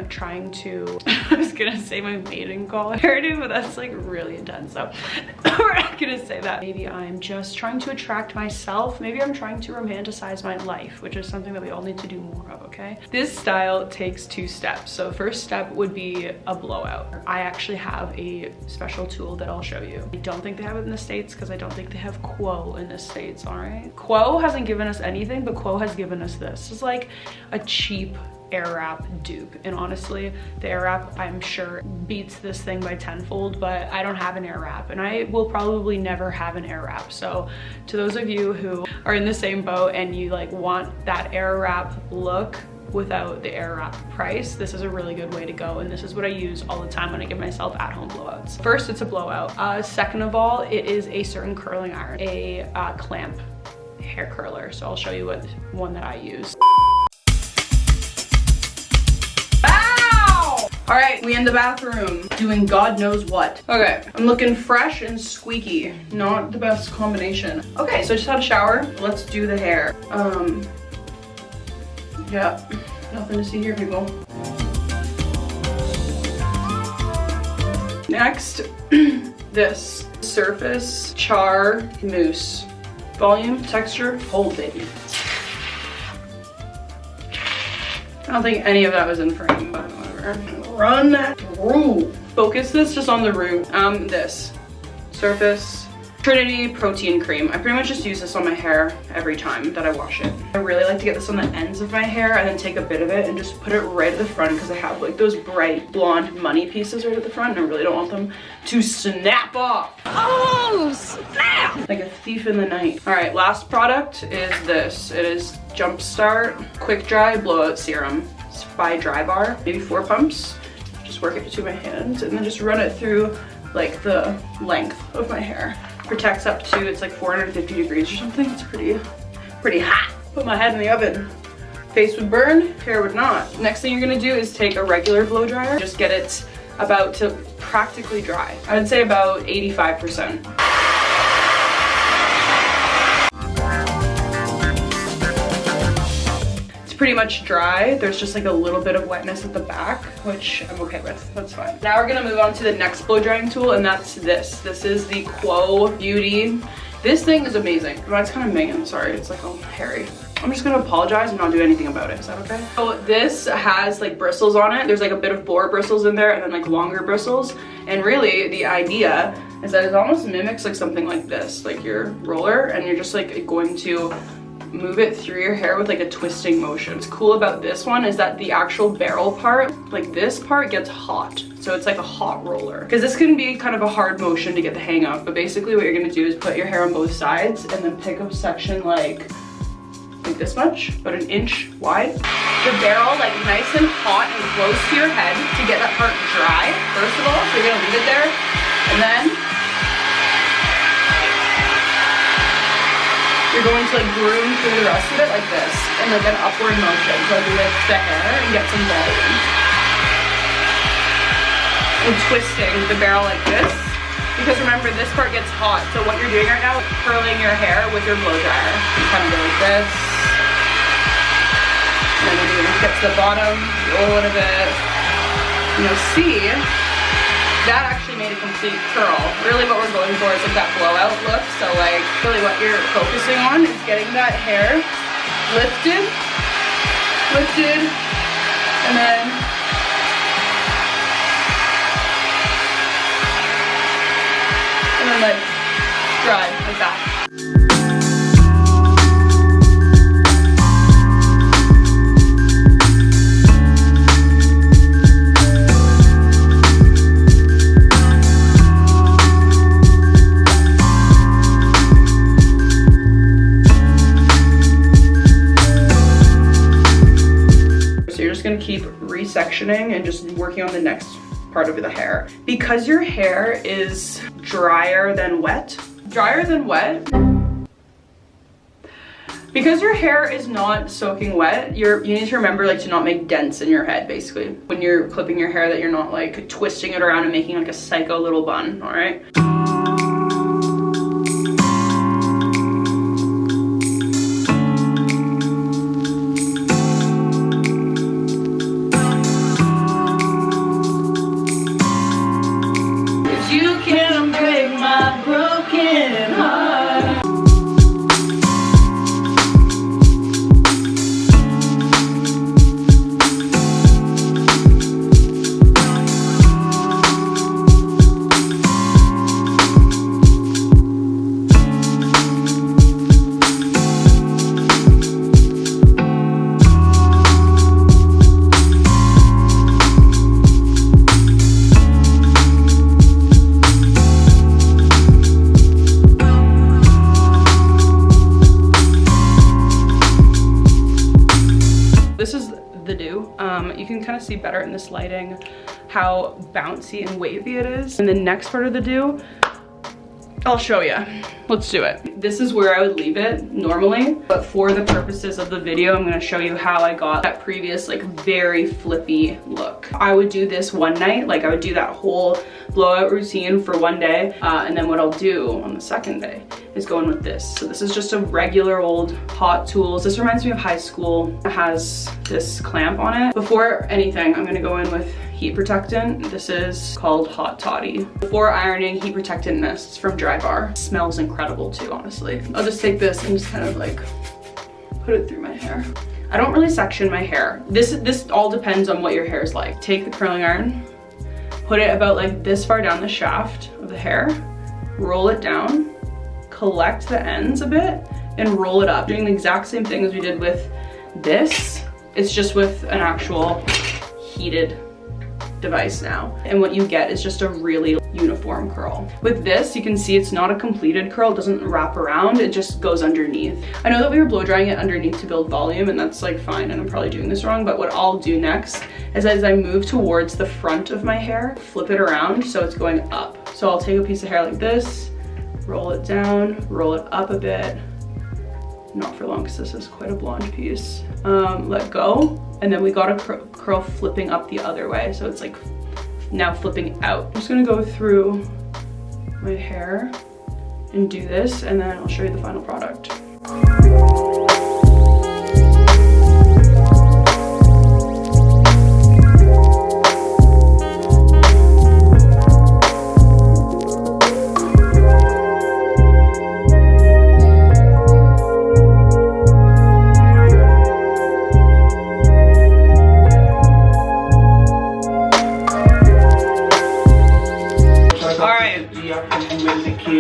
of trying to, I was gonna say my maiden call hairdo, but that's like really intense, so we're not gonna say that. Maybe I'm just trying to attract myself. Maybe I'm trying to romanticize my life, which is something that we all need to do more of, okay? This style takes 2 steps. So first step would be a blowout. I actually have a special tool that I'll show you. I don't think they have it in the States because I don't think they have Quo in the States, all right? Quo hasn't given us anything, but Quo has given us this. It's like a cheap Airwrap dupe, and honestly the Airwrap I'm sure beats this thing by tenfold, but I don't have an Airwrap and I will probably never have an Airwrap. So to those of you who are in the same boat and you like want that Airwrap look without the Airwrap price, this is a really good way to go, and this is what I use all the time when I give myself at-home blowouts. First, it's a blowout. Second of all, it is a certain curling iron, a clamp hair curler. So I'll show you what one that I use. All right, we in the bathroom doing God knows what. Okay, I'm looking fresh and squeaky. Not the best combination. Okay, so I just had a shower. Let's do the hair. Yeah, nothing to see here, people. Next, this Surface Char Mousse. Volume, texture, hold, baby. I don't think any of that was in frame, but whatever. Run that through. Focus this just on the root. This Surface Trinity Protein Cream. I pretty much just use this on my hair every time that I wash it. I really like to get this on the ends of my hair and then take a bit of it and just put it right at the front because I have like those bright blonde money pieces right at the front and I really don't want them to snap off. Oh, snap! Like a thief in the night. All right, last product is this. It is Jumpstart Quick Dry Blowout Serum. It's by Dry Bar. Maybe 4 pumps. Just work it between my hands and then just run it through like the length of my hair. Protects up to, it's like 450 degrees or something. It's pretty hot. Put my head in the oven. Face would burn, hair would not. Next thing you're gonna do is take a regular blow dryer. Just get it about to practically dry. I would say about 85%. Pretty much dry. There's just like a little bit of wetness at the back, which I'm okay with. That's fine. Now we're gonna move on to the next blow drying tool, and that's this. This is the Quo Beauty. This thing is amazing. Mine's kind of minging, sorry. It's like all hairy. I'm just gonna apologize and not do anything about it. Is that okay? So this has like bristles on it. There's like a bit of boar bristles in there and then like longer bristles. And really the idea is that it almost mimics like something like this, like your roller, and you're just like going to move it through your hair with like a twisting motion. What's cool about this one is that the actual barrel part, like this part, gets hot. So it's like a hot roller. Because this can be kind of a hard motion to get the hang of, but basically what you're gonna do is put your hair on both sides and then pick up a section like this much, about 1 inch wide. The barrel like nice and hot and close to your head to get that part dry, first of all. So you're gonna leave it there, and then you're going to like groom through the rest of it like this in like an upward motion. So lift the hair and get some volume. And twisting the barrel like this. Because remember, this part gets hot. So what you're doing right now is curling your hair with your blow dryer. You kind of go like this. And then when you get to the bottom, roll it a bit. You know, see, that actually made a complete curl. Really what we're going for is like that blowout look. So like really what you're focusing on is getting that hair lifted, and then like dry like that. Gonna keep resectioning and just working on the next part of the hair. Because your hair is drier than wet, because your hair is not soaking wet, you need to remember like to not make dents in your head basically. When you're clipping your hair, that you're not like twisting it around and making like a psycho little bun, all right? see better in this lighting how bouncy and wavy it is. And the next part of the do, I'll show you. Let's do it. This is where I would leave it normally, but for the purposes of the video, I'm gonna show you how I got that previous like very flippy look. I would do this one night, like I would do that whole blowout routine for one day, and then what I'll do on the second day is go in with this. So this is just a regular old Hot Tools. This reminds me of high school. It has this clamp on it. Before anything, I'm gonna go in with heat protectant. This is called Hot Toddy. Before ironing, heat protectant mists from Dry Bar. Smells incredible too, honestly. I'll just take this and just kind of like put it through my hair. I don't really section my hair. This all depends on what your hair is like. Take the curling iron, put it about like this far down the shaft of the hair, roll it down, collect the ends a bit, and roll it up. Doing the exact same thing as we did with this. It's just with an actual heated device now. And what you get is just a really uniform curl. With this, you can see it's not a completed curl. It doesn't wrap around, it just goes underneath. I know that we were blow drying it underneath to build volume, and that's like fine, and I'm probably doing this wrong, but what I'll do next is as I move towards the front of my hair, flip it around so it's going up. So I'll take a piece of hair like this, roll it down, roll it up a bit, not for long because this is quite a blonde piece. Let go, and then we got a curl flipping up the other way, so it's like now flipping out. I'm just gonna go through my hair and do this, and then I'll show you the final product.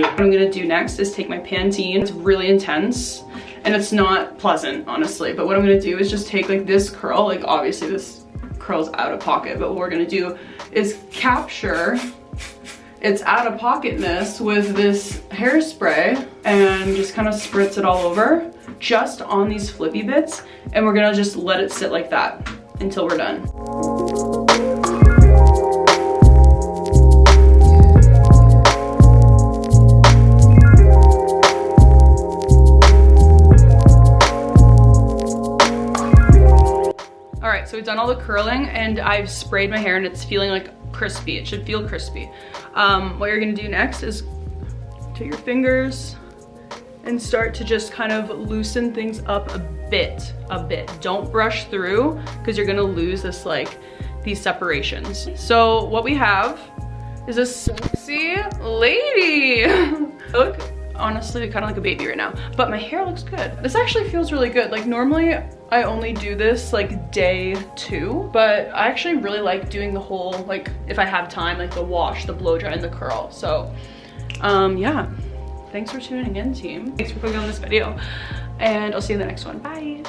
What I'm gonna do next is take my Pantene. It's really intense and it's not pleasant, honestly, but what I'm gonna do is just take like this curl, like obviously this curl's out of pocket, but what we're gonna do is capture its out of pocketness with this hairspray and just kind of spritz it all over, just on these flippy bits, and we're gonna just let it sit like that until we're done. So we've done all the curling and I've sprayed my hair and it's feeling like crispy. It should feel crispy. What you're gonna do next is take your fingers and start to just kind of loosen things up a bit. Don't brush through because you're gonna lose this these separations. So what we have is a sexy lady. I look honestly kind of like a baby right now, but my hair looks good. This actually feels really good. Like normally I only do this like day 2, but I actually really like doing the whole, like if I have time, like the wash, the blow dry, and the curl. So yeah, thanks for tuning in, team. Thanks for clicking on this video, and I'll see you in the next one. Bye.